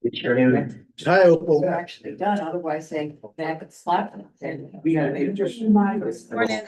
Hi, Opal. They're actually done, otherwise they go back and slap them. And we gotta maybe just remind us. Morning.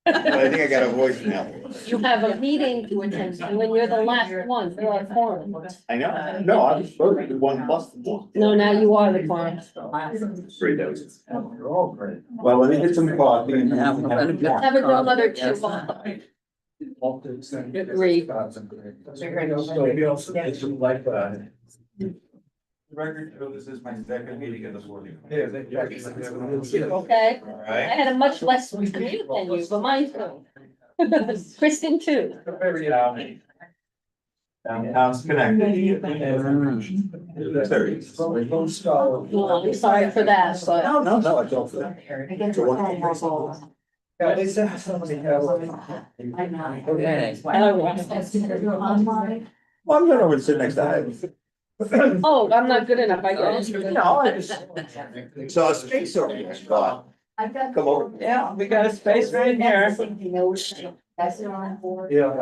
I think I got a voicemail. You have a meeting to attend to, and you're the last one, you're a forum. I know, no, I was supposed to be one plus the one. No, now you are the forum. Three doses. Well, let me get some coffee and. Have a grandmother too. Agree. Record, so this is my second meeting of the morning. Okay, All I right. had a much less commute than you, but mine too. Kristen too. Downtown's connected. Well, I'm sorry for that, but. No, I don't. Yeah, they sent somebody. Well, I'm gonna sit next to him. Oh, I'm not good enough, I guess. No, I just saw a space over here, thought, come over. Yeah, we got a space right here. Yeah.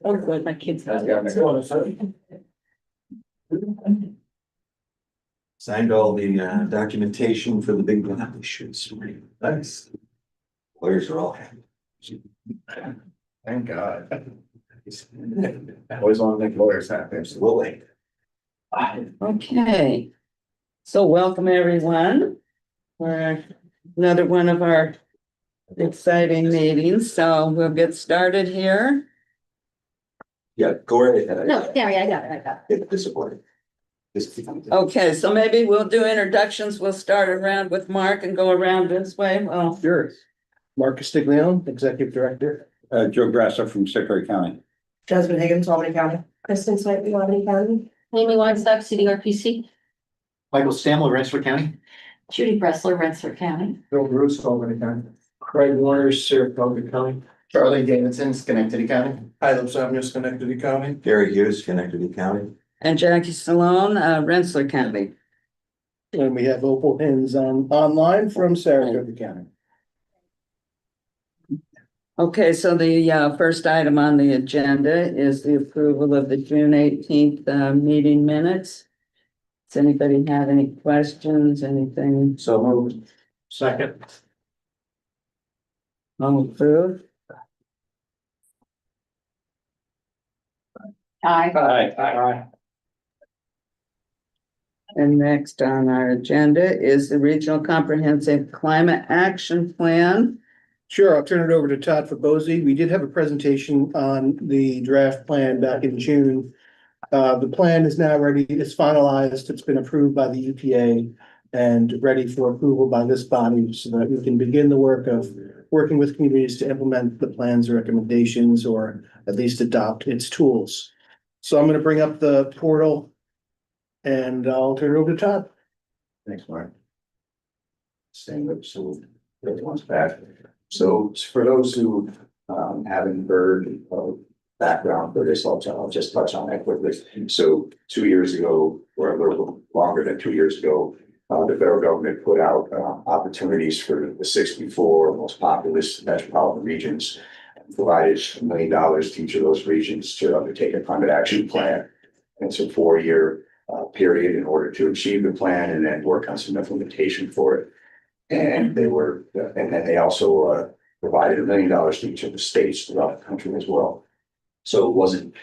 Oh, good, my kids. Signed all the documentation for the big one issues. Nice. Lawyers are all happy. Thank God. Always want to make lawyers happy, absolutely. Okay. So welcome everyone for another one of our exciting meetings. So we'll get started here. Yeah, go right ahead. No, Gary, I got it. Get disappointed. Okay, so maybe we'll do introductions. We'll start around with Mark and go around this way. Well, Sure. Mark Castiglione, Executive Director. Joe Grasso from Secretary County. Jasmine Higgins, Albany County. Kristen Swift, Albany County. Amy Weinstock, CDRPC. Michael Stamler, Rensselaer County. Judy Bressler, Rensselaer County. Bill Bruce, Albany County. Craig Warner, Saratoga County. Charlie Davidson, Schenectady County. Hylam Samuel, Schenectady County. Gary Hughes, Schenectady County. and Jackie Stallone, Rensselaer County. And we have Opal Hens online from Saratoga County. Okay, so the first item on the agenda is the approval of the June 18th meeting minutes. Does anybody have any questions, anything? So moved. Second. All approved? Aye. Aye. And next on our agenda is the Regional Comprehensive Climate Action Plan. Sure, I'll turn it over to Todd Fabozzi. We did have a presentation on the draft plan back in June. The plan is now ready, it's finalized, it's been approved by the EPA and ready for approval by this body so that we can begin the work of working with communities to implement the plan's recommendations or at least adopt its tools. So I'm going to bring up the portal and I'll turn it over to Todd. Thanks, Mark. Staying up, so everyone's back. So for those who haven't heard of background for this, I'll just touch on that quickly. So 2 years ago, or a little longer than 2 years ago, the federal government put out opportunities for the 64 most populous metropolitan regions, and provided $1 million to each of those regions to undertake a climate action plan. And it's a 4-year period in order to achieve the plan and then work on some implementation for it. And then they also provided $1 million to each of the states throughout the country as well. So it wasn't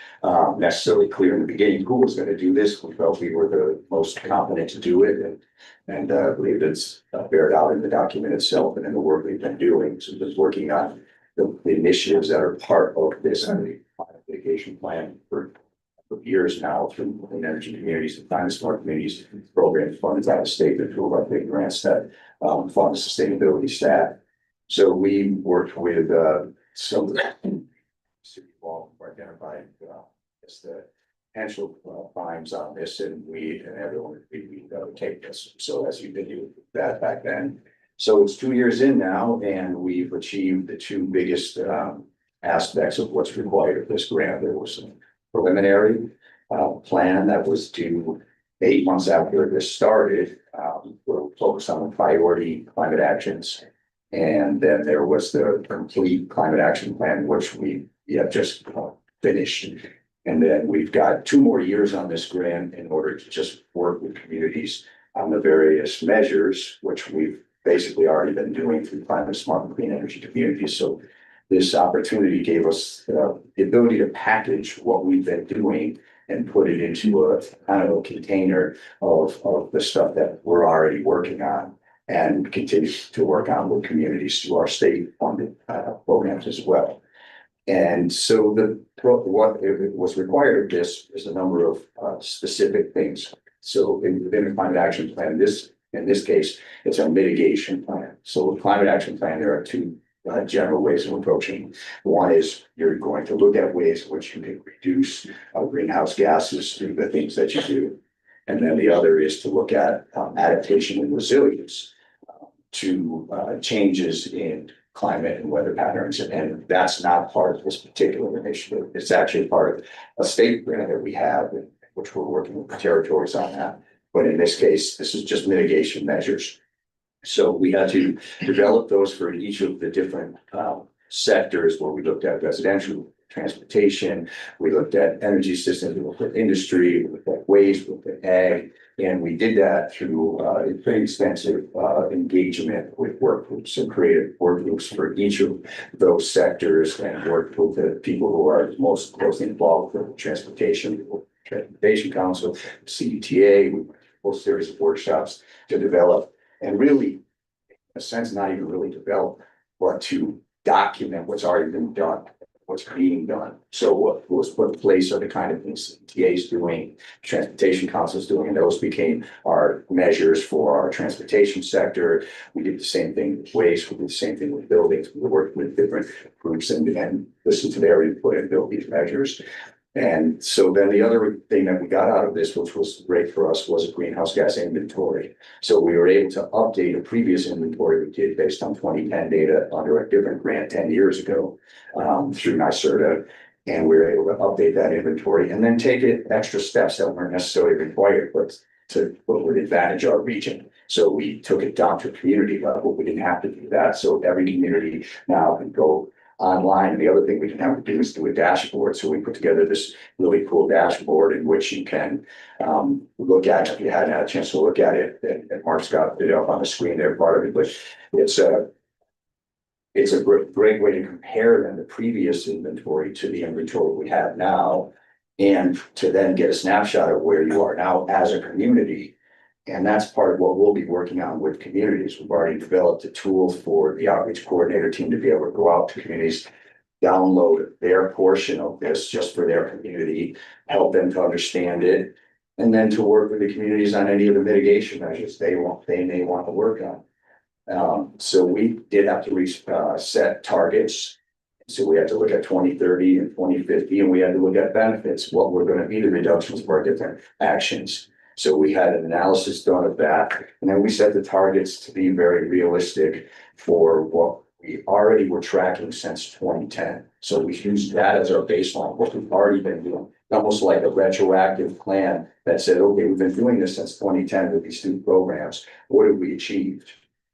necessarily clear in the beginning who was going to do this. We felt we were the most competent to do it, and I believe it's bared out in the document itself and in the work we've been doing. So just working on the initiatives that are part of this climate mitigation plan for years now through clean energy communities and climate smart communities programs funded by the state and through our big grants that fund the sustainability staff. So we worked with some city hall for identifying the potential fines on this, and we and everyone we take this. So as you did do that back then. So it's 2 years in now, and we've achieved the two biggest aspects of what's required of this grant. There was some preliminary plan that was due 8 months after this started. We're focused on the priority climate actions. And then there was the complete climate action plan, which we have just finished. And then we've got 2 more years on this grant in order to just work with communities on the various measures, which we've basically already been doing through climate smart and clean energy communities. So this opportunity gave us the ability to package what we've been doing and put it into a kind of a container of the stuff that we're already working on and continue to work on with communities through our state funded programs as well. And so what was required of this is a number of specific things. So within the climate action plan, in this case, it's a mitigation plan. So the climate action plan, there are 2 general ways of approaching. One is you're going to look at ways in which you can reduce greenhouse gases through the things that you do. And then the other is to look at adaptation and resilience to changes in climate and weather patterns. And that's not part of this particular initiative. It's actually part of a state grant that we have, which we're working with the territories on that. But in this case, this is just mitigation measures. So we had to develop those for each of the different sectors where we looked at residential, transportation, we looked at energy systems, we looked at industry, we looked at waste, we looked at ag, And we did that through a pretty extensive engagement with work groups and creative work groups for each of those sectors, and worked with the people who are most closely involved with Transportation Council, CDTA, with a whole series of workshops to develop and really, in a sense, not even really develop, but to document what's already been done, what's being done. So what was put in place are the kind of things TA is doing, Transportation Council is doing, and those became our measures for our transportation sector. We did the same thing with waste, we did the same thing with buildings. We worked with different groups and listened to their input and build these measures. And so then the other thing that we got out of this, which was great for us, was a greenhouse gas inventory. So we were able to update a previous inventory we did based on 2010 data under a different grant 10 years ago through NYSERDA. And we were able to update that inventory and then take it extra steps that weren't necessarily required, but what would advantage our region. So we took it down to community level. We didn't have to do that. So every community now can go online. And the other thing we can have to do is do a dashboard. So we put together this really cool dashboard in which you can look at it. If you hadn't had a chance to look at it, and Mark's got it up on the screen there, part of it, but it's a great way to compare then the previous inventory to the inventory we have now, and to then get a snapshot of where you are now as a community. And that's part of what we'll be working on with communities. We've already developed a tool for the outreach coordinator team to be able to go out to communities, download their portion of this just for their community, help them to understand it, and then to work with the communities on any of the mitigation measures they may want to work on. So we did have to set targets. So we had to look at 2030 and 2050, and we had to look at benefits, what were going to be the reductions for our different actions. So we had an analysis done of that, and then we set the targets to be very realistic for what we already were tracking since 2010. So we used that as our baseline, what we've already been doing, almost like a retroactive plan that said, okay, we've been doing this since 2010 with these two programs. What have we achieved?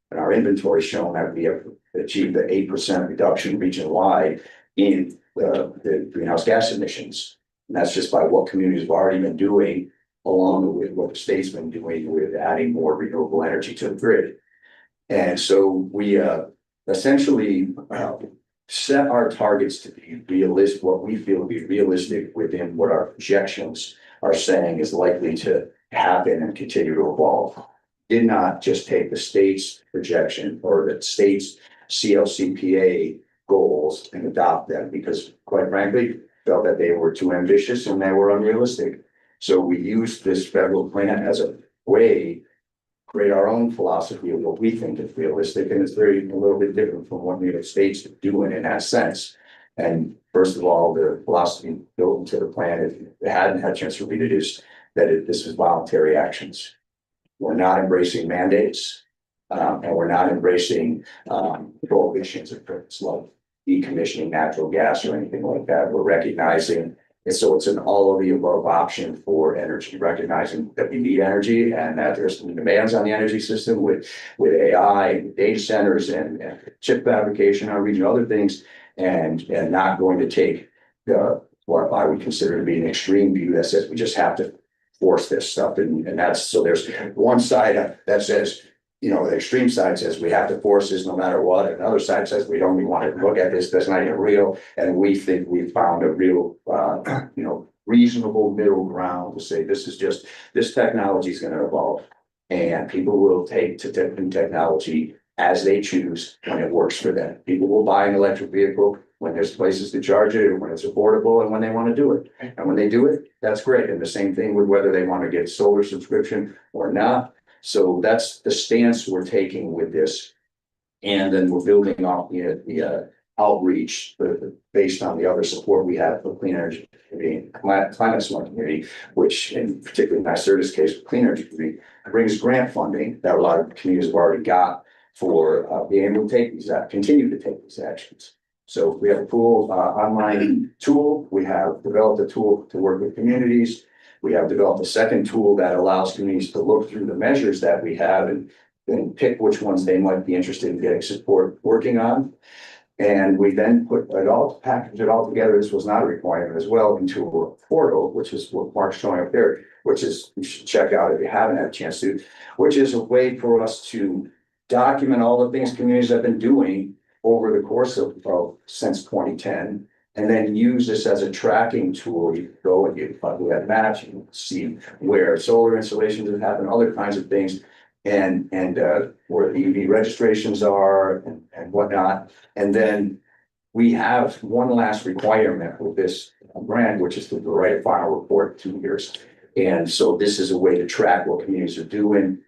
And our inventory shown that we have achieved the 8% reduction region-wide in the greenhouse gas emissions. And that's just by what communities have already been doing, along with what the state's been doing with adding more renewable energy to the grid. And so we essentially set our targets to be realistic, what we feel to be realistic within what our projections are saying is likely to happen and continue to evolve. Did not just take the state's projection or the state's CLCPA goals and adopt them, because quite frankly, felt that they were too ambitious and they were unrealistic. So we used this federal plan as a way to create our own philosophy of what we think is realistic, and it's a little bit different from what the states are doing in that sense. And first of all, the philosophy built into the plan, if you hadn't had a chance to read it, is that this is voluntary actions. We're not embracing mandates, and we're not embracing prohibitions of purpose like decommissioning natural gas or anything like that. We're recognizing. And so it's an all of the above option for energy, recognizing that we need energy and that there's some demands on the energy system with AI, and data centers and chip fabrication, our region, other things, and not going to take what I would consider to be an extreme view that says we just have to force this stuff. And that's, so there's one side that says, you know, the extreme side says we have to force this no matter what. And another side says we don't even want to look at this. That's not even real. And we think we found a real, reasonable middle ground to say this technology is going to evolve, and people will take to different technology as they choose when it works for them. People will buy an electric vehicle when there's places to charge it, and when it's affordable, and when they want to do it. And when they do it, that's great. And the same thing with whether they want to get solar subscription or not. So that's the stance we're taking with this. And then we're building off the outreach based on the other support we have for clean energy community, climate smart community, which in particularly NYSERDA's case, clean energy community, brings grant funding that a lot of communities have already got for being able to continue to take these actions. So we have a cool online tool. We have developed a tool to work with communities. We have developed a second tool that allows communities to look through the measures that we have and pick which ones they might be interested in getting support working on. And we then package it all together. This was not a requirement as well, into a portal, which is what Mark's showing up there. which is, you should check out if you haven't had a chance to, which is a way for us to document all the things communities have been doing over the course of since 2010. And then use this as a tracking tool. You go and you probably have maps, you can see where solar installations have happened, other kinds of things. And where the EV registrations are and whatnot. And then we have one last requirement with this grant, which is to write a final report in 2 years. And so this is a way to track what communities are doing.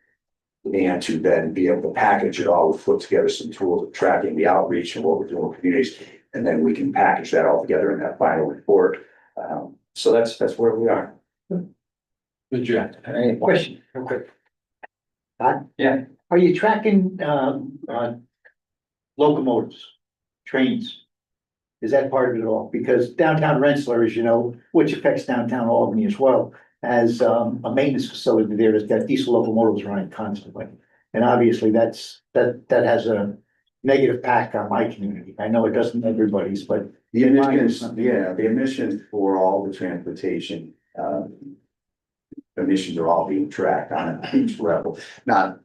And to then be able to package it all, put together some tools of tracking the outreach and what we're doing with communities. And then we can package that all together in that final report. So that's where we are. Good job. Question, real quick. Yeah. Are you tracking, locomotives, trains? Is that part of it all? Because downtown Rensselaer, as you know, which affects downtown Albany as well, has, a maintenance facility there that's got diesel locomotives running constantly. And obviously that has a negative impact on my community. I know it doesn't everybody's, but. The emissions, yeah, the emissions for all the transportation, emissions are all being tracked on each level, not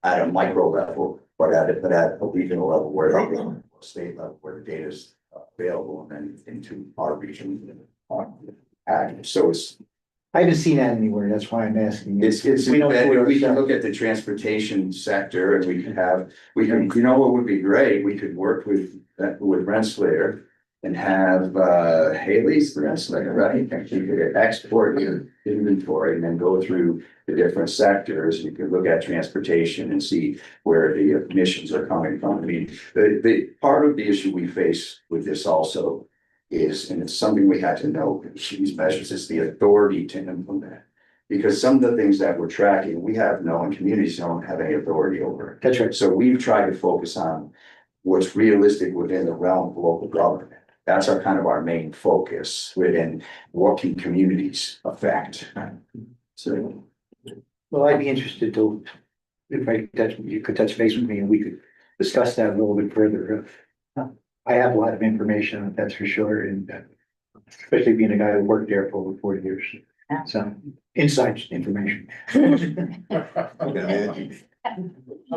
at a micro level, but at a regional level where state level where the data is available and then into our region. So I haven't seen that anywhere. That's why I'm asking. it's, We don't do it we can ourselves. look at the transportation sector and we can, you know, what would be great, we could work with Rensselaer and have Haley's Rensselaer, right? And you could export your inventory and then go through the different sectors. You could look at transportation and see where the emissions are coming from. I mean, the part of the issue we face with this also is, and it's something we had to know, these measures, is the authority to implement. Because some of the things that we're tracking, we have no, and communities don't have any authority over. That's right. So we've tried to focus on what's realistic within the realm of local government. That's our kind of our main focus within what can communities affect. So. Well, I'd be interested to, if you could touch base with me and we could discuss that a little bit further. I have a lot of information, that's for sure, and especially being a guy who worked there for over 40 years. So, inside information. Some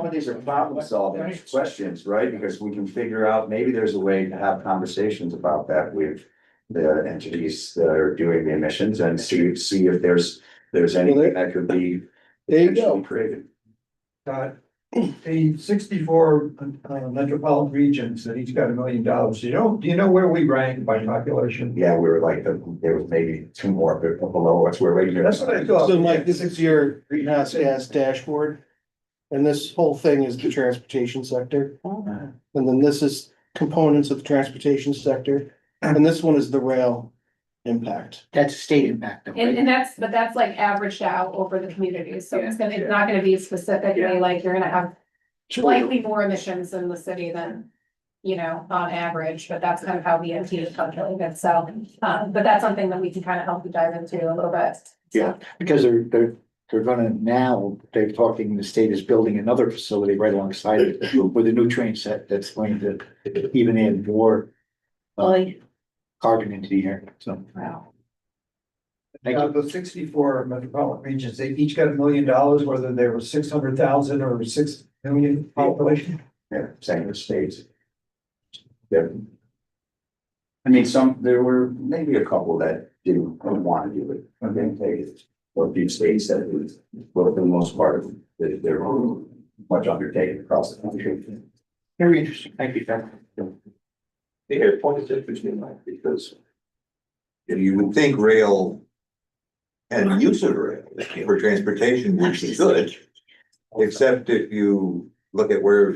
of these are problem solving questions, right? Because we can figure out, maybe there's a way to have conversations about that with the entities that are doing the emissions and see if there's anything that could be There you go. potentially created. The 64 metropolitan regions that each got $1 million. Do you know where we rank by population? Yeah, we were like, there was maybe two more below us, we're right here. That's what I thought. So Mike, this is your greenhouse gas dashboard. And this whole thing is the transportation sector. And then this is components of the transportation sector. And this one is the rail impact. That's a state impact. though, right? And but that's like averaged out over the communities, so it's not gonna be specifically like you're gonna have slightly more emissions in the city than, you know, on average, but that's kind of how the MT is calculated, so, but that's something that we can kind of help you dive into a little bit. Yeah, because they're gonna now, they're talking, the state is building another facility right alongside it with a new train set that's going to even add more carbon into the air, so. Wow. Thank you. The 64 metropolitan regions, they each got $1 million, whether they were 600,000 or 6 million population. Yeah, same with states. Yeah. I mean, there were maybe a couple that didn't want to do it, I didn't take it. Or a few states that it was, well, for the most part, they're much undertaken across the country. Very interesting, thank you, Pat. The airport is interesting, like, because if you would think rail and use of rail for transportation would be good, except if you look at where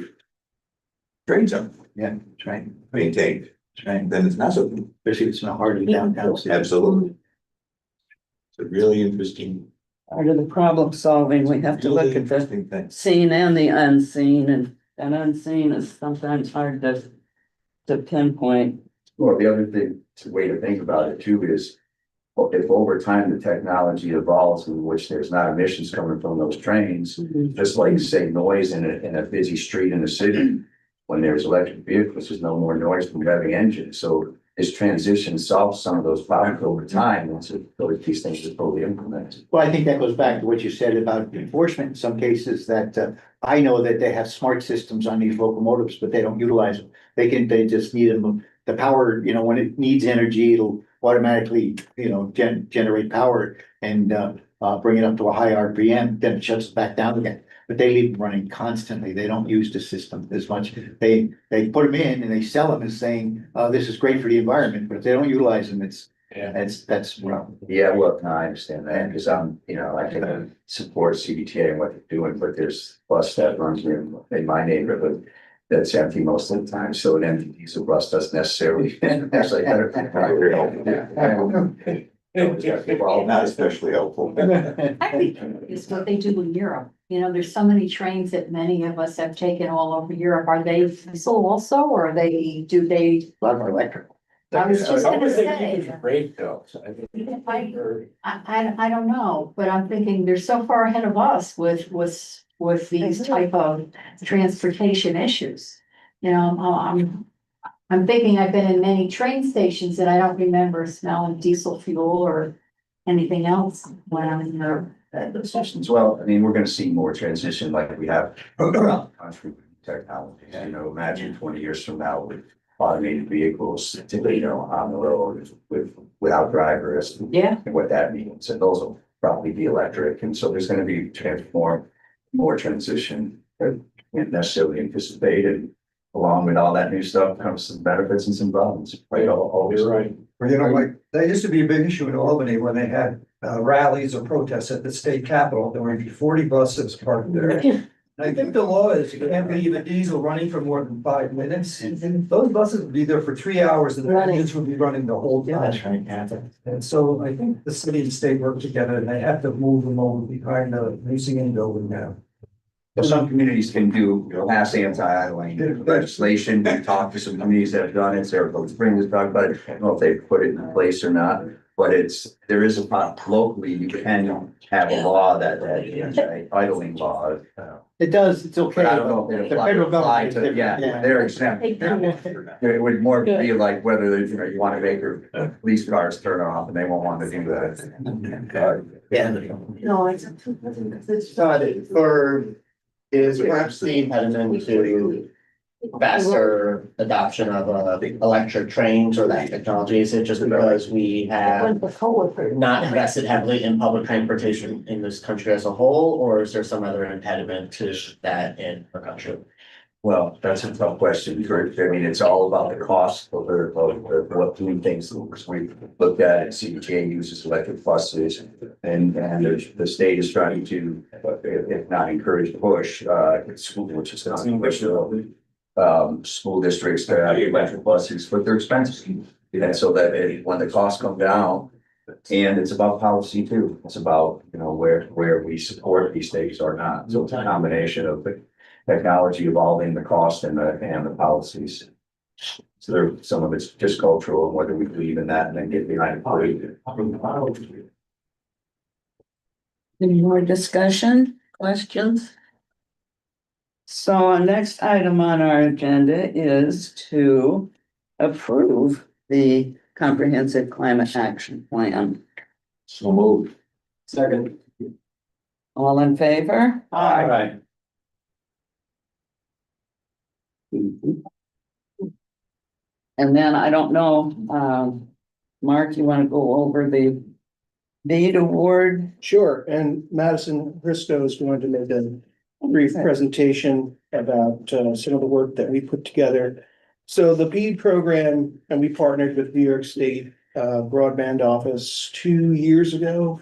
trains are Yeah, that's right, maintained, that's right, then it's not so good. especially if it's not hard in downtown. city. Absolutely. It's a really interesting. Part of the problem solving, we have to really look at the interesting thing. seen and the unseen, and that unseen is sometimes hard to pinpoint. Well, the other thing, way to think about it too is, if over time the technology evolves in which there's not emissions coming from those trains, just like say noise in a busy street in a city, when there's electric vehicles, there's no more noise from revving engines. So this transition solves some of those problems over time, once these things are fully implemented. Well, I think that goes back to what you said about enforcement in some cases that, I know that they have smart systems on these locomotives, but they don't utilize them. They just need them, the power, when it needs energy, it'll automatically, generate power and, bring it up to a high RPM, then it shuts it back down again. But they leave them running constantly. They don't use the system as much. They put them in and they sell them as saying, this is great for the environment, but if they don't utilize them, that's wrong. Yeah, well, no, I understand that, because I can support CDTA and what they're doing, but there's bus that runs in my neighborhood that's empty most of the time, so an empty diesel bus doesn't necessarily. Well, not especially helpful. I think it's what they do in Europe. There's so many trains that many of us have taken all over Europe. Are they diesel also, or do they? A lot of electric. I was just gonna say. Great though. I don't know, but I'm thinking they're so far ahead of us with these type of transportation issues. I'm thinking I've been in many train stations and I don't remember smelling diesel fuel or anything else when I'm in there. Well, I mean, we're gonna see more transition like we have around the country with technology. Imagine 20 years from now with automated vehicles, on the road without drivers. Yeah. And what that means, and those will probably be electric, and so there's gonna be more transition than necessarily anticipated. Along with all that new stuff comes some benefits and some problems, right? Always You're right. Well, like, that used to be a big issue in Albany when they had rallies or protests at the state capitol. There would be 40 buses parked there. I think the law is you can't leave a diesel running for more than 5 minutes. Those buses would be there for 3 hours and the engines would be running the whole time. That's right, yeah. And so I think the city and state work together and they have to move them over behind the museum building now. But some communities can do pass anti-idling legislation. We talked to some communities that have done it. Saratoga Springs has talked about it. I don't know if they put it in place or not, but there is locally, you can have a law that anti-idling law. It does, it's okay. But I don't know if it The federal apply government. is to, different, yeah, they're exempt. It would more be like whether, you want to make your police cars turn off and they won't want to do that. Yeah. No, it's. Is perhaps the impediment to faster adoption of electric trains or that technology? Is it just because we have not invested heavily in public transportation in this country as a whole, or is there some other impediment to that in our country? Well, that's a tough question, Kurt. I mean, it's all about the cost of what doing things. We looked at it, CDTA uses electric buses and the state is trying to, if not encourage, push, school, which is not English, school districts to have electric buses, but they're expensive. And so that when the costs come down, and it's about policy too. It's about, where we support these things or not. So it's a combination of the technology evolving, the cost and the policies. So some of it's just cultural, and whether we believe in that and then get behind it. Any more discussion, questions? So our next item on our agenda is to approve the comprehensive climate action plan. So moved. Second. All in favor? Right. And then I don't know, Mark, you want to go over the bid award? Sure, and Madison Bristow is going to make a brief presentation about some of the work that we put together. So the BEAD program, and we partnered with New York State Broadband Office 2 years ago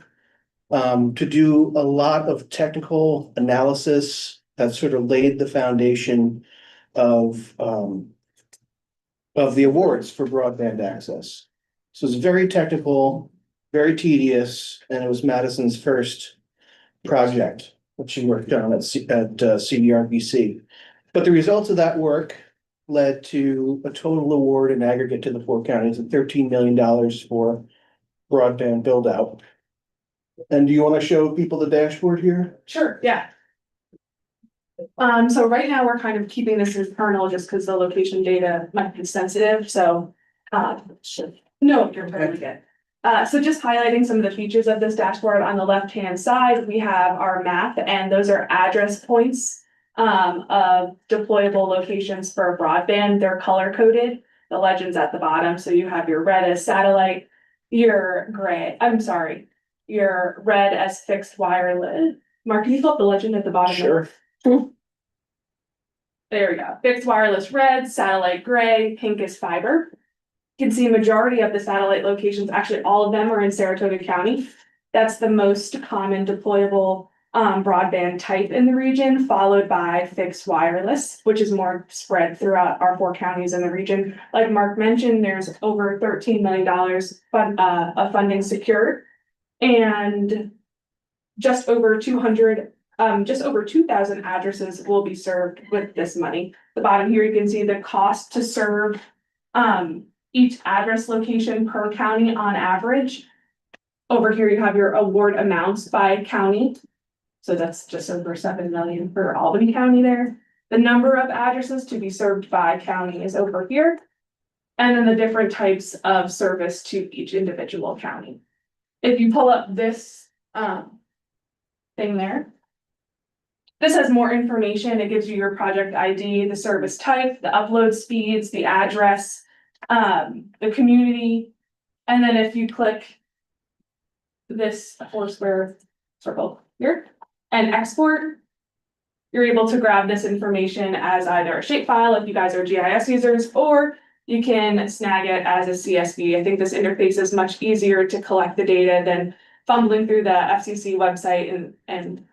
to do a lot of technical analysis that sort of laid the foundation of the awards for broadband access. So it's very technical, very tedious, and it was Madison's first project that she worked on at CDRPC. But the results of that work led to a total award in aggregate to the 4 counties of $13 million for broadband build out. And do you want to show people the dashboard here? Sure, yeah. So right now we're kind of keeping this internal just because the location data might be sensitive, so No, you're totally good. So just highlighting some of the features of this dashboard, on the left-hand side, we have our map, and those are address points of deployable locations for broadband. They're color coded, the legends at the bottom. So you have your red as satellite, your red as fixed wireless. Mark, can you pull up the legend at the bottom? Sure. There we go. Fixed wireless red, satellite gray, pink is fiber. You can see a majority of the satellite locations, actually all of them are in Saratoga County. That's the most common deployable broadband type in the region, followed by fixed wireless, which is more spread throughout our 4 counties in the region. Like Mark mentioned, there's over $13 million of funding secured, and just over 2,000 addresses will be served with this money. The bottom here, you can see the cost to serve each address location per county on average. Over here, you have your award amounts by county. So that's just over 7 million for Albany County there. The number of addresses to be served by county is over here. And then the different types of service to each individual county. If you pull up this thing there, this has more information. It gives you your project ID, the service type, the upload speeds, the address, the community. And then if you click this 4-square circle here and export, you're able to grab this information as either a shapefile if you guys are GIS users, or you can snag it as a CSV. I think this interface is much easier to collect the data than fumbling through the FCC website and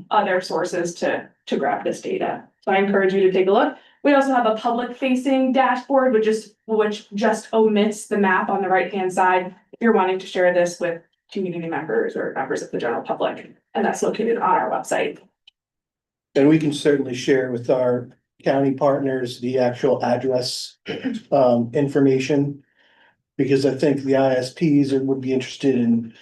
other sources to grab this data. So I encourage you to take a look. We also have a public facing dashboard, which just omits the map on the right-hand side if you're wanting to share this with community members or members of the general public, and that's located on our website. And we can certainly share with our county partners the actual address information. Because I think the ISPs would be interested in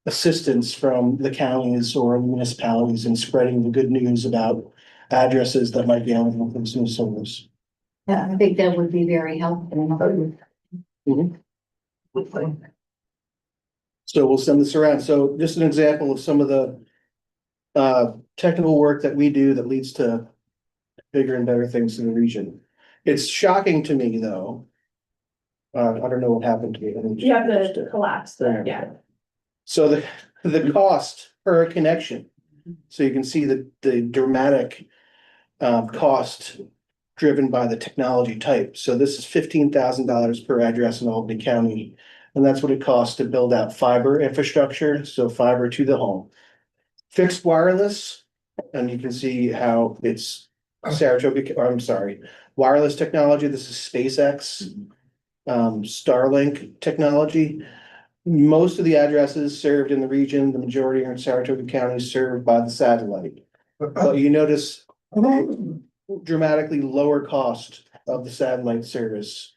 assistance from the counties or municipalities in spreading the good news about addresses that might be eligible for this new service. Yeah, I think that would be very helpful. So we'll send this around. So just an example of some of the technical work that we do that leads to bigger and better things in the region. It's shocking to me, though. I don't know what happened to me. You have the collapse there, yeah. So the cost per connection. So you can see the dramatic cost driven by the technology type. So this is $15,000 per address in Albany County. And that's what it costs to build out fiber infrastructure, so fiber to the home. Fixed wireless, and you can see how it's wireless technology. This is SpaceX, Starlink technology. Most of the addresses served in the region, the majority are in Saratoga County, served by the satellite. But you notice dramatically lower cost of the satellite service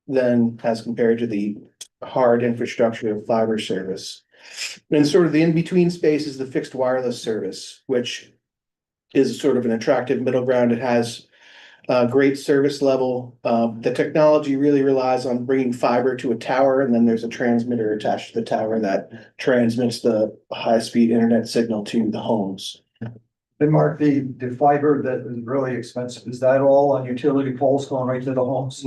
than as compared to the hard infrastructure of fiber service. And sort of the in-between space is the fixed wireless service, which is sort of an attractive middle ground. It has a great service level. The technology really relies on bringing fiber to a tower, and then there's a transmitter attached to the tower that transmits the high-speed internet signal to the homes. And Mark, the fiber that is really expensive, is that all on utility poles going right to the homes?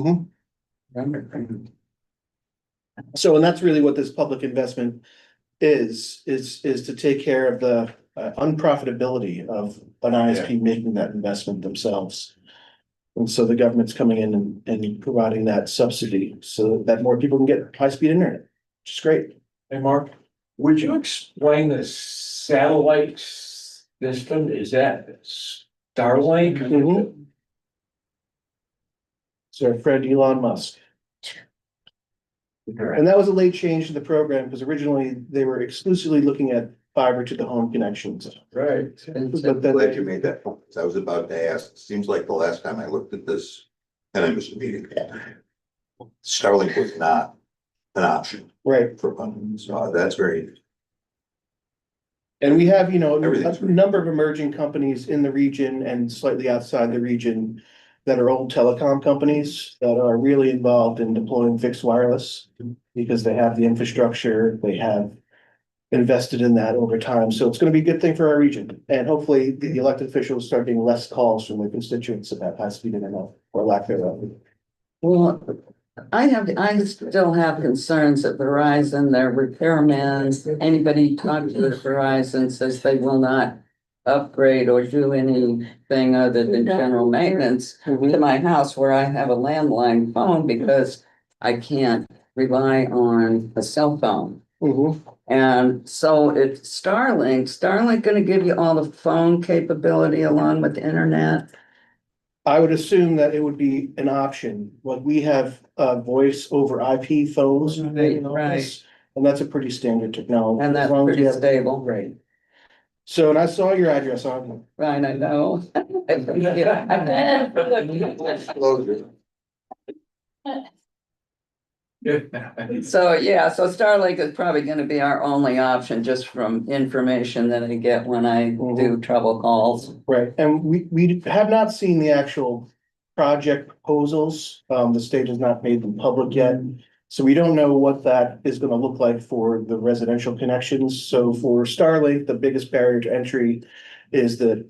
So, and that's really what this public investment is to take care of the unprofitability of an ISP making that investment themselves. And so the government's coming in and providing that subsidy so that more people can get high-speed internet, which is great. Hey, Mark, would you explain the satellite system? Is that Starlink? So our friend Elon Musk. And that was a late change to the program because originally they were exclusively looking at fiber to the home connections. Right. But then Glad you made that point, 'cause I was about to ask. Seems like the last time I looked at this, and I missed a meeting. Starlink was not an option right. for funding, so that's very. And we have, a Everything's number of emerging companies in the region and slightly outside the region that are old telecom companies that are really involved in deploying fixed wireless because they have the infrastructure, they have invested in that over time. So it's going to be a good thing for our region. And hopefully the elected officials start getting less calls from their constituents about high-speed internet or lack thereof. Well, I still have concerns at Verizon, their repairman, anybody talk to at Verizon says they will not upgrade or do anything other than general maintenance to my house where I have a landline phone because I can't rely on a cell phone. And so it's Starlink gonna give you all the phone capability along with the internet? I would assume that it would be an option. Like we have voice over IP phones. in the office, And that's a pretty standard technology. And that's as long as pretty you have- stable. Right. So, and I saw your address on. Right, I know. So, yeah, so Starlink is probably gonna be our only option just from information that I get when I do trouble calls. Right, and we have not seen the actual project proposals. The state has not made them public yet. So we don't know what that is gonna look like for the residential connections. So for Starlink, the biggest barrier to entry is the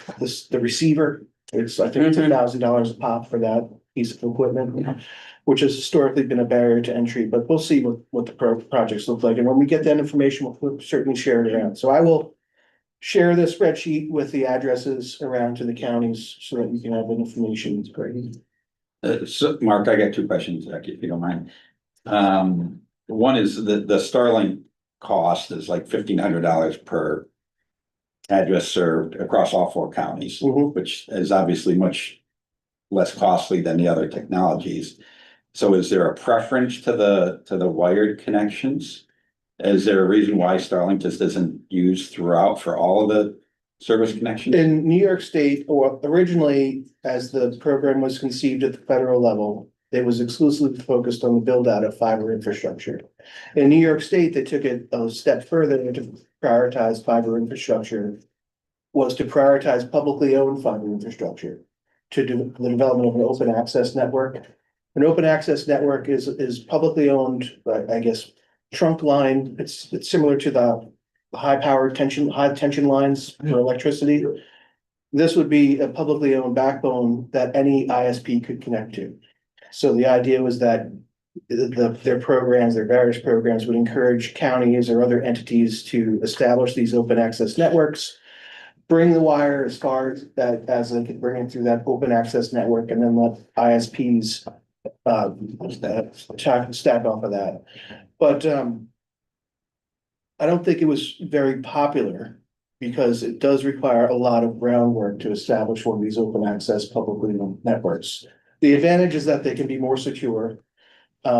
receiver. It's, I think, $2,000 a pop for that piece of equipment, which has historically been a barrier to entry, but we'll see what the projects look like. And when we get that information, we'll certainly share it around. So I will share the spreadsheet with the addresses around to the counties so that you can have that information. It's great. So Mark, I got two questions, Jackie, if you don't mind. One is the Starlink cost is like $1,500 per address served across all four counties, which is obviously much less costly than the other technologies. So is there a preference to the wired connections? Is there a reason why Starlink just isn't used throughout for all of the service connections? In New York State, or originally, as the program was conceived at the federal level, it was exclusively focused on the build out of fiber infrastructure. In New York State, they took it a step further to prioritize fiber infrastructure, was to prioritize publicly owned fiber infrastructure to do the development of an open access network. An open access network is publicly owned, I guess, trunk line. It's similar to the high tension lines for electricity. This would be a publicly owned backbone that any ISP could connect to. So the idea was that their various programs would encourage counties or other entities to establish these open access networks, bring the wire as far as they could bring it through that open access network, and then let ISPs stack off of that. But I don't think it was very popular because it does require a lot of groundwork to establish one of these open access publicly owned networks. The advantage is that they can be more secure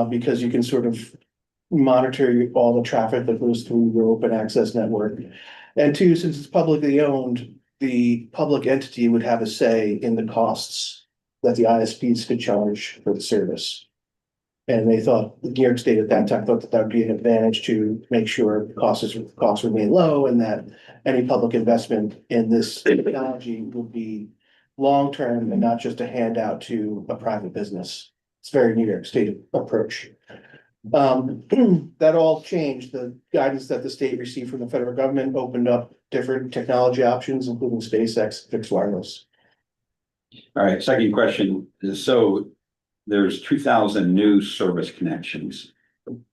because you can sort of monitor all the traffic that goes through your open access network. And two, since it's publicly owned, the public entity would have a say in the costs that the ISPs could charge for the service. And they thought, New York State at that time thought that that would be an advantage to make sure costs remain low and that any public investment in this technology would be long-term and not just a handout to a private business. It's very New York State approach. That all changed. The guidance that the state received from the federal government opened up different technology options, including SpaceX fixed wireless. All right, second question. So there's 2,000 new service connections.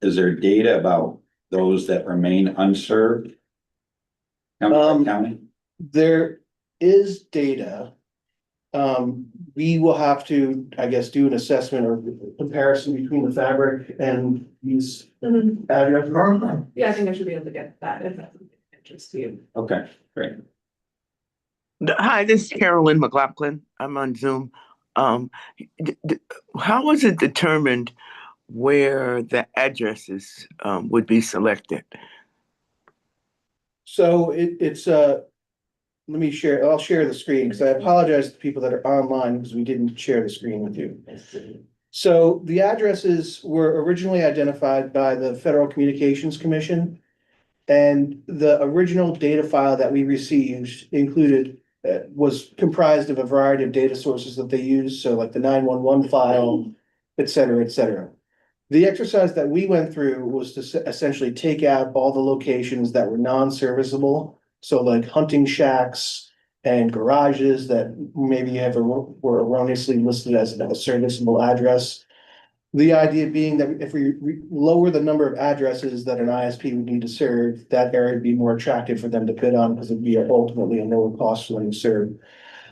Is there data about those that remain unserved? County? There is data. We will have to, I guess, do an assessment or comparison between the fabric and these addresses. Yeah, I think I should be able to get that if that's of interest to you. Okay, great. Hi, this is Carolyn McLaughlin. I'm on Zoom. How was it determined where the addresses would be selected? So it's let me share, I'll share the screen because I apologize to people that are online because we didn't share the screen with you. So the addresses were originally identified by the Federal Communications Commission. And the original data file that we received included was comprised of a variety of data sources that they use, so like the 911 file, et cetera, et cetera. The exercise that we went through was to essentially take out all the locations that were non-serviceable. So like hunting shacks and garages that maybe were erroneously listed as a serviceable address. The idea being that if we lower the number of addresses that an ISP would need to serve, that area would be more attractive for them to bid on because it'd be ultimately a lower cost for them to serve.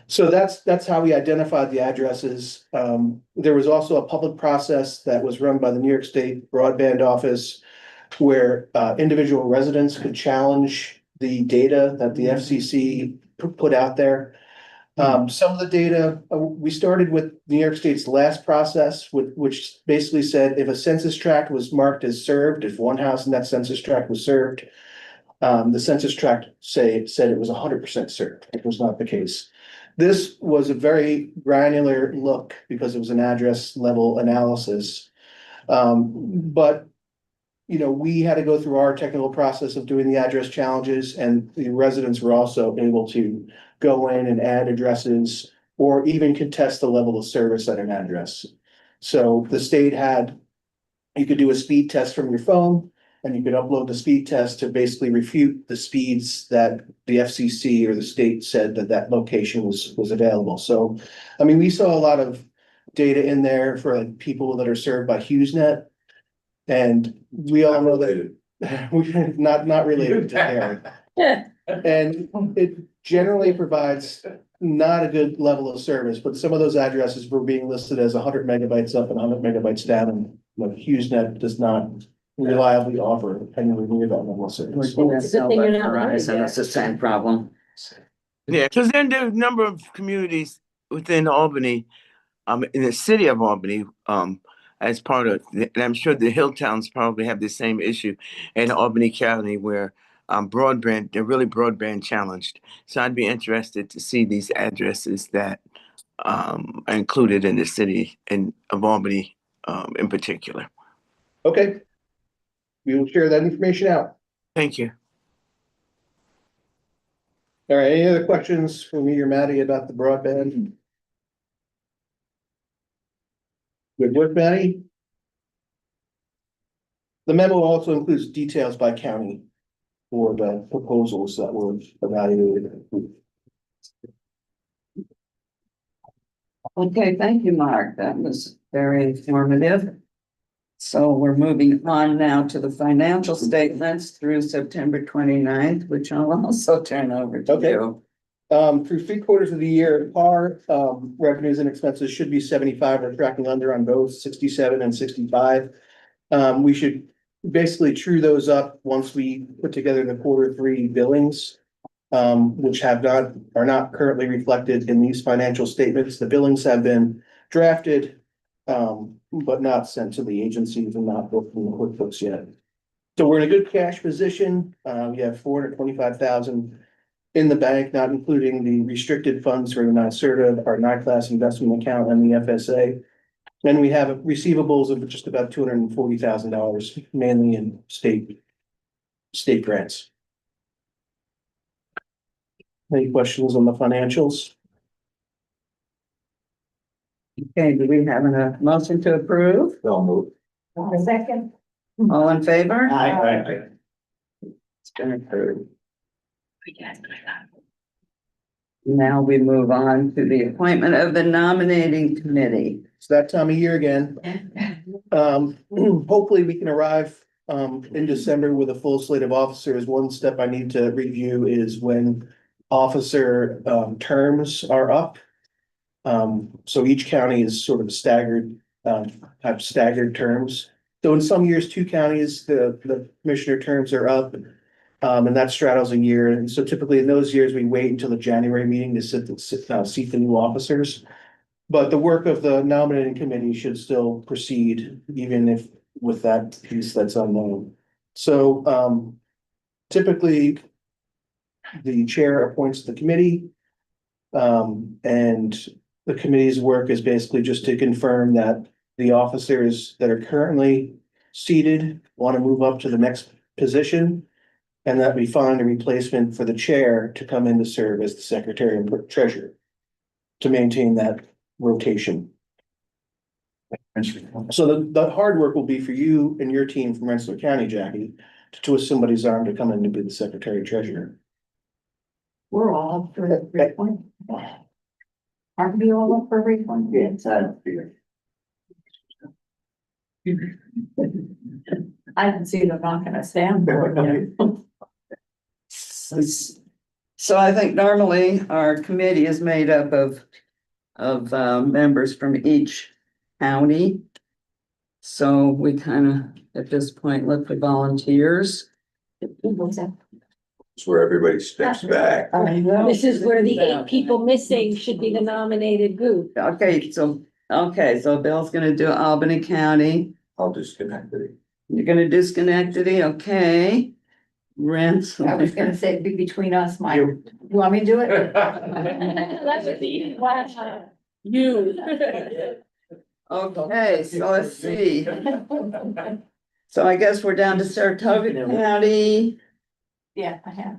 So that's how we identified the addresses. There was also a public process that was run by the New York State Broadband Office where individual residents could challenge the data that the FCC put out there. Some of the data, we started with New York State's last process, which basically said if a census tract was marked as served, if one house in that census tract was served, the census tract said it was 100% served. It was not the case. This was a very granular look because it was an address level analysis. But we had to go through our technical process of doing the address challenges, and the residents were also able to go in and add addresses or even contest the level of service at an address. So the state you could do a speed test from your phone, and you could upload the speed test to basically refute the speeds that the FCC or the state said that location was available. So, I mean, we saw a lot of data in there for like people that are served by HughesNet. And we all know that we not related to Aaron. Yeah. And it generally provides not a good level of service, but some of those addresses were being listed as 100 megabytes up and 100 megabytes down, and HughesNet does not reliably offer anywhere near that level of service. Verizon, it's the same problem. Yeah, because then there are a number of communities within Albany, in the city of Albany, as part of, and I'm sure the hill towns probably have the same issue in Albany County where broadband, they're really broadband challenged. So I'd be interested to see these addresses that are included in the city of Albany in particular. Okay. We will share that information out. Thank you. All right, any other questions for me or Maddie about the broadband? Good work, Maddie. The memo also includes details by county for the proposals that were evaluated. Okay, thank you, Mark. That was very informative. So we're moving on now to the financial statements through September 29th, which I'll also turn over to you. Through 3 quarters of the year, our revenues and expenses should be 75. We're tracking under on both 67 and 65. We should basically true those up once we put together the Q3 billings, which are not currently reflected in these financial statements. The billings have been drafted, but not sent to the agencies and not booked in the QuickBooks yet. So we're in a good cash position. We have 425,000 in the bank, not including the restricted funds for the NYSERDA, our NICLAS investment account, and the FSA. Then we have receivables of just about $240,000, mainly in state grants. Any questions on the financials? Okay, do we have a motion to approve? They'll move. Second. All in favor? Aye. It's been approved. Now we move on to the appointment of the nominating committee. It's that time of year again. Hopefully we can arrive in December with a full slate of officers. One step I need to review is when officer terms are up. So each county is sort of staggered, have staggered terms. So in some years, 2 counties, the commissioner terms are up. And that straddles a year. And so typically in those years, we wait until the January meeting to seat the new officers. But the work of the nominating committee should still proceed, even if with that piece that's unknown. So typically the chair appoints the committee. And the committee's work is basically just to confirm that the officers that are currently seated want to move up to the next position. And that we find a replacement for the chair to come in to serve as the secretary and treasurer. To maintain that rotation. So the hard work will be for you and your team from Rensselaer County, Jackie, to twist somebody's arm to come in to be the secretary treasurer. We're all up for the reappointment. Aren't we all up for reappointment? I can see they're not gonna stand for it. So I think normally our committee is made up of members from each county. So we kind of, at this point, look for volunteers. It's where everybody steps back. This is where the 8 people missing should be the nominated group. Okay, so Bill's gonna do Albany County. I'll disconnect it. You're gonna do Schenectady, okay? Rensselaer. I was gonna say, it'd be between us, Mike. You want me to do it? That's what the, wow. You. Okay, so let's see. So I guess we're down to Saratoga County. Yeah, I have.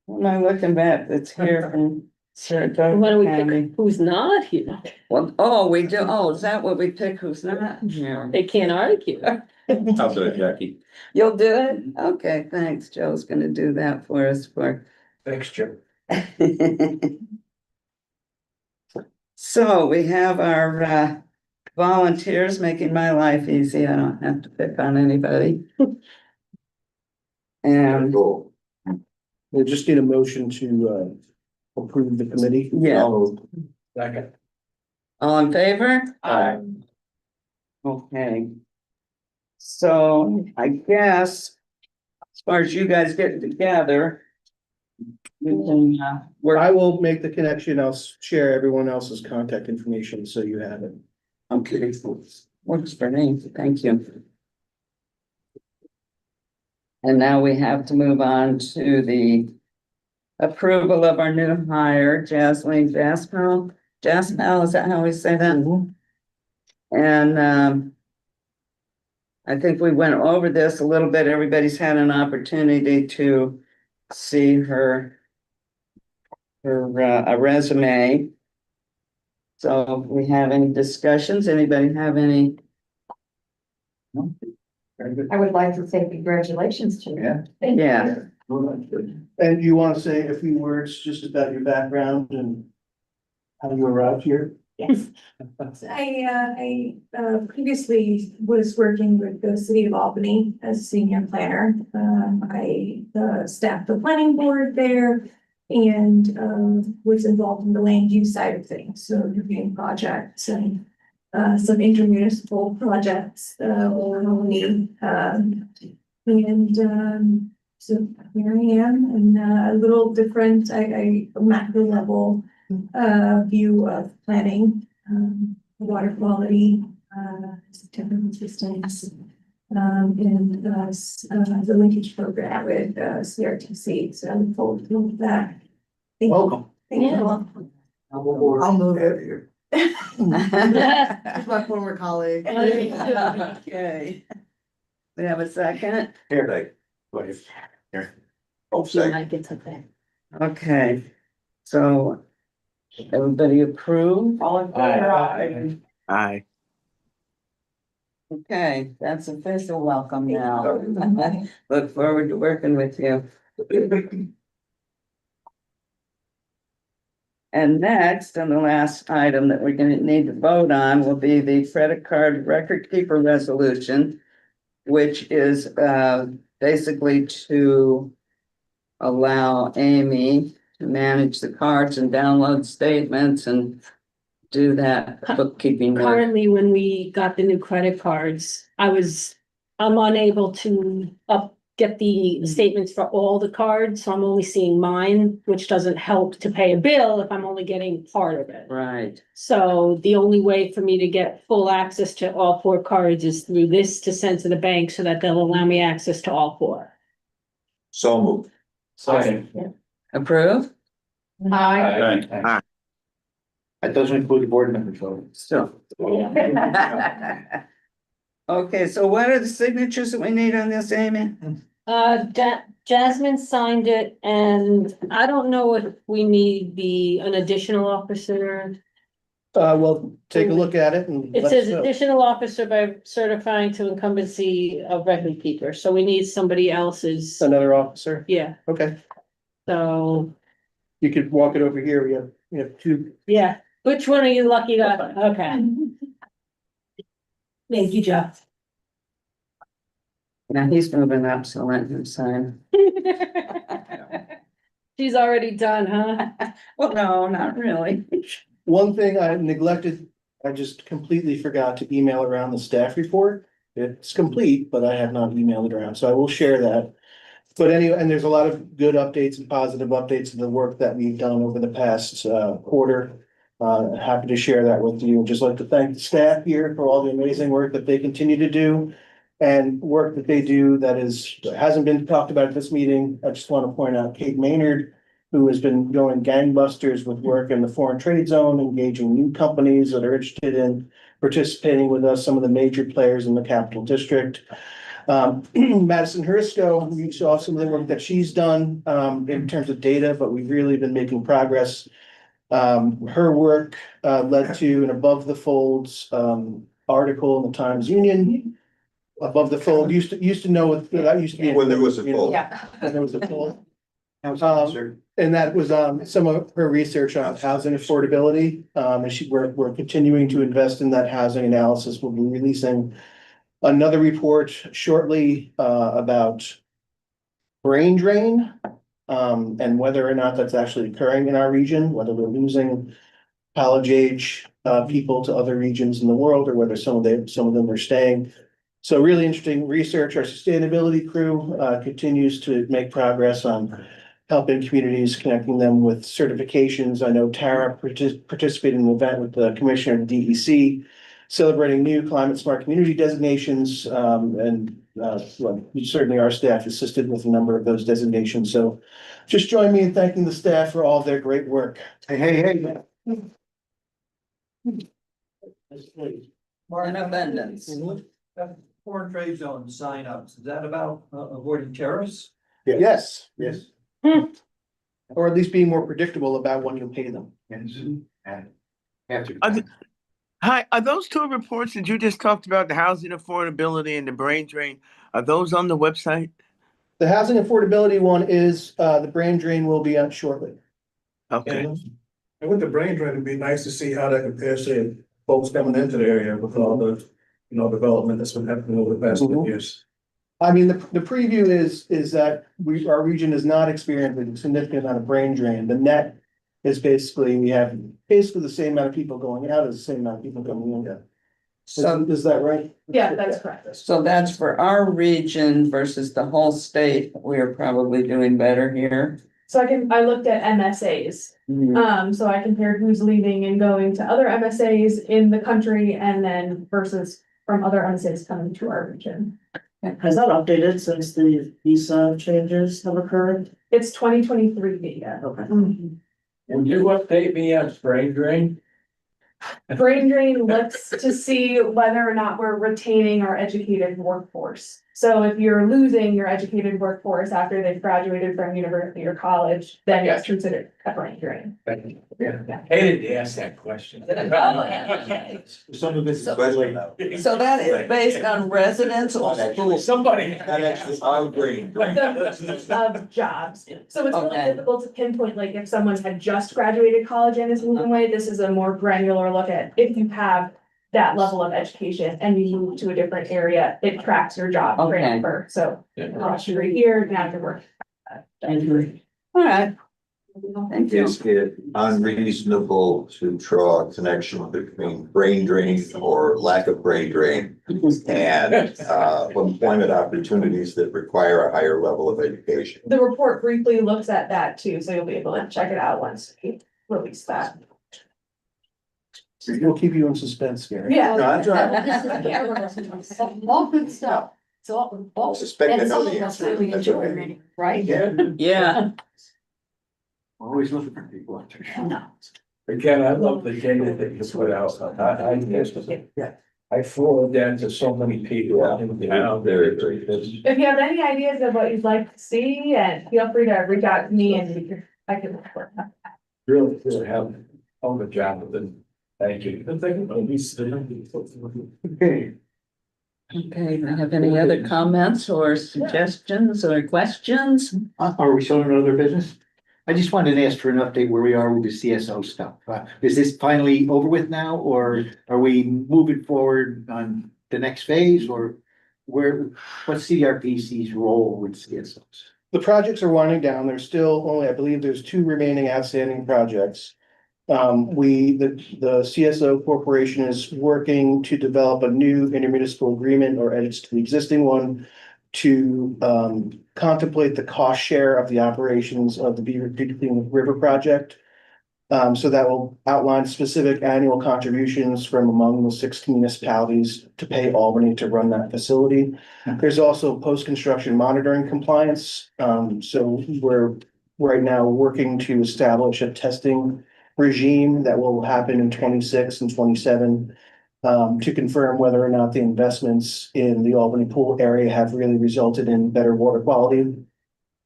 When I'm looking back, it's here from Saratoga Why don't we County. pick who's not here? Well, we do, is that what we pick? Who's not here? They can't argue. I'll do it, Jackie. You'll do it? Okay, thanks. Joe's gonna do that for us for. Thanks, Jim. So we have our volunteers making my life easy. I don't have to pick on anybody. And Cool. We just need a motion to approve the committee. yeah, Second. all in favor? Okay. So I guess as far as you guys get together, we can work. I will make the connection. I'll share everyone else's contact information so you have it. Okay, works for me. Thank you. And now we have to move on to the approval of our new hire, Jasmine Jaspel. Jaspel, is that how we say that? And I think we went over this a little bit. Everybody's had an opportunity to see her a resume. So if we have any discussions, anybody have any? No? Very good. I would like to say congratulations to you. Yeah. Thank you. Yeah. And you want to say a few words just about your background and how you arrived here? Yes. I previously was working with the city of Albany as a senior planner. I staffed the planning board there and was involved in the land use side of things, so reviewing projects and some intermunicipal projects only. So here I am, and a little different, a macro level view of planning, water quality, technical systems, and the linkage program with CRTC. So I look forward to that. Thank you. Welcome. Thank you. I'll move it. My former colleague. Okay. We have a second? Here, here. Oh, second. Okay, so everybody approve? All in favor? Aye. Okay, that's official welcome now. Look forward to working with you. And next, and the last item that we're gonna need to vote on will be the credit card record keeper resolution, which is basically to allow Amy to manage the cards and download statements and do that bookkeeping work. Currently, when we got the new credit cards, I'm unable to get the statements for all the cards, so I'm only seeing mine, which doesn't help to pay a bill if I'm only getting part of it. Right. So the only way for me to get full access to all 4 cards is through this to send to the bank so that they'll allow me access to all 4. So moved. Second. Approve? Aye. That doesn't include the board members, though. So. Okay, so what are the signatures that we need on this, Amy? Jasmine signed it and I don't know if we need an additional officer. We'll take a look at it and It let us says know. additional officer by certifying to incumbency of record keeper, so we need somebody else's, Another officer, yeah, okay, so, you could walk it over here, we have two. yeah. Which one are you lucky to, okay. Thank you, Jeff. Now he's moving up, so let him sign. She's already done, huh? Well, no, not really. One thing I neglected, I just completely forgot to email around the staff report. It's complete, but I have not emailed it around, so I will share that. But anyway, and there's a lot of good updates and positive updates of the work that we've done over the past quarter. Happy to share that with you. Just like to thank the staff here for all the amazing work that they continue to do. And work that they do that hasn't been talked about at this meeting. I just want to point out Kate Maynard, who has been going gangbusters with work in the foreign trade zone, engaging new companies that are interested in participating with us, some of the major players in the capital district. Madison Hurisco, you saw some of the work that she's done in terms of data, but we've really been making progress. Her work led to an above the folds article in the Times Union. Above the fold, used to know what that used to be. When there was a fold. Yeah. When there was a fold. Sure. And that was some of her research on housing affordability. And we're continuing to invest in that housing analysis. We'll be releasing another report shortly about brain drain. And whether or not that's actually occurring in our region, whether we're losing college age people to other regions in the world, or whether some of them are staying. So really interesting research. Our sustainability crew continues to make progress on helping communities, connecting them with certifications. I know Tara participated in an event with the commissioner of DEC, celebrating new climate smart community designations. Certainly our staff assisted with a number of those designations. So just join me in thanking the staff for all of their great work. Hey. More in abundance. Foreign trade zone signups, is that about avoiding tariffs? Yes, Yes. or at least being more predictable about when you pay them. Hi, are those two reports that you just talked about, the housing affordability and the brain drain, are those on the website? The housing affordability one is, the brain drain will be out shortly. Okay. And with the brain drain, it'd be nice to see how that compares to folks coming into the area with all the, development that's been happening over the past few years. I mean, the preview is that our region is not experiencing a significant amount of brain drain. The net is we have basically the same amount of people going out as the same amount of people coming in. So, Is that right? Yeah, that's correct. so that's for our region versus the whole state. We're probably doing better here. So I looked at MSAs. So I compared who's leaving and going to other MSAs in the country and then versus from other MSAs coming to our region. Has that updated since the visa changes have occurred? It's 2023 data. Okay. Would you update me on brain drain? Brain drain looks to see whether or not we're retaining our educated workforce. So if you're losing your educated workforce after they've graduated from university or college, then it's considered a brain drain. Hated to ask that question. Some of this is. So that is based on residents or schools? Somebody. That actually, I'm green. Of jobs. So it's really Okay. difficult to pinpoint, like if someone had just graduated college and is moving away, this is a more granular look at if you have that level of education and you move to a different area, it tracks your job Okay. transfer. So across your year, now you're working. All right. Thank you. Is it unreasonable to draw a connection between brain drain or lack of brain drain and employment opportunities that require a higher level of education? The report briefly looks at that too, so you'll be able to check it out once we release that. We'll keep you in suspense, Gary. Yeah. No, that's right. All good stuff. It's all. Suspect I And know some the of us answer. really That's enjoy okay. reading, right? Yeah. Always looking for people out there. No. Again, I love the data that you put out. I guess. I forward that to so many people in town, they're very busy. If you have any ideas of what you'd like to see, and feel free to reach out to me and I can. Really, have a job with it. Thank you. Okay. Okay, do you have any other comments or suggestions or questions? Are we still in other business? I just wanted to ask for an update where we are with the CSO stuff. Is this finally over with now, or are we moving forward on the next phase, or what's CDRPC's role with CSOs? The projects are winding down. There's still only, I believe there's 2 remaining outstanding projects. The CSO Corporation is working to develop a new intermunicipal agreement or edits to the existing one to contemplate the cost share of the operations of the Beaver Creek Clean River project. So that will outline specific annual contributions from among the 6 municipalities to pay Albany to run that facility. There's also post-construction monitoring compliance. So we're right now working to establish a testing regime that will happen in 26 and 27 to confirm whether or not the investments in the Albany pool area have really resulted in better water quality,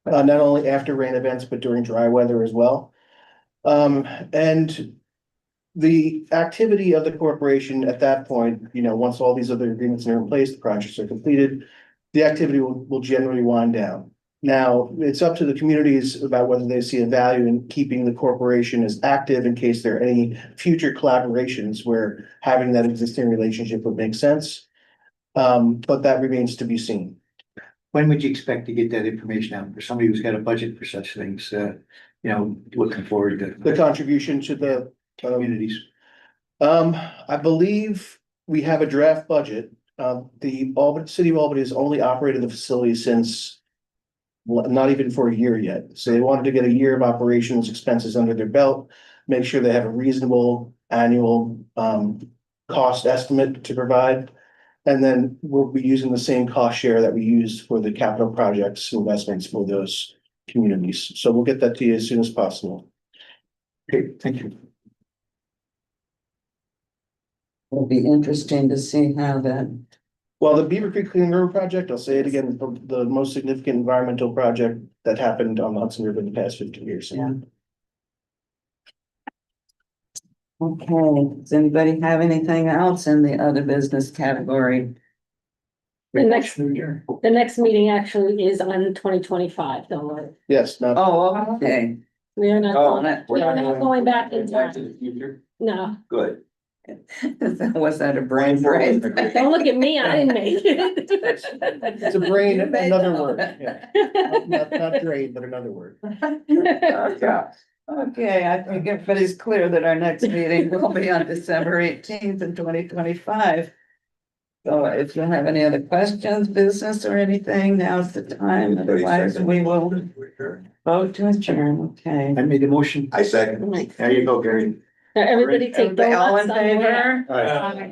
not only after rain events, but during dry weather as well. And the activity of the corporation at that point, once all these other agreements are in place, the projects are completed, the activity will generally wind down. Now, it's up to the communities about whether they see a value in keeping the corporation as active in case there are any future collaborations where having that existing relationship would make sense. But that remains to be seen. When would you expect to get that information out for somebody who's got a budget for such things, looking forward to The contribution to the communities? I believe we have a draft budget. The city of Albany has only operated the facility since not even for a year yet. So they wanted to get a year of operations expenses under their belt, make sure they have a reasonable annual cost estimate to provide. And then we'll be using the same cost share that we used for the capital projects investments for those communities. So we'll get that to you as soon as possible. Okay, thank you. It'll be interesting to see how that. Well, the Beaver Creek Clean River Project, I'll say it again, the most significant environmental project that happened on the Hudson River in the past 50 years. Yeah. Okay, does anybody have anything else in the other business category? The next meeting actually is on 2025, don't worry. Yes, not. Oh, okay. We are not, Oh, we are not going back in time. No, Good. Was that a brain drain? don't look at me, I didn't make it. It's a brain, another word. Yeah. Not drain, but another word. Okay, I think everybody's clear that our next meeting will be on December 18th in 2025. So if you have any other questions, business or anything, now's the time. Otherwise, we will vote to adjourn. Okay. I made a motion. I second. There you go, Gary. Everybody take. Everybody all in donuts somewhere. favor?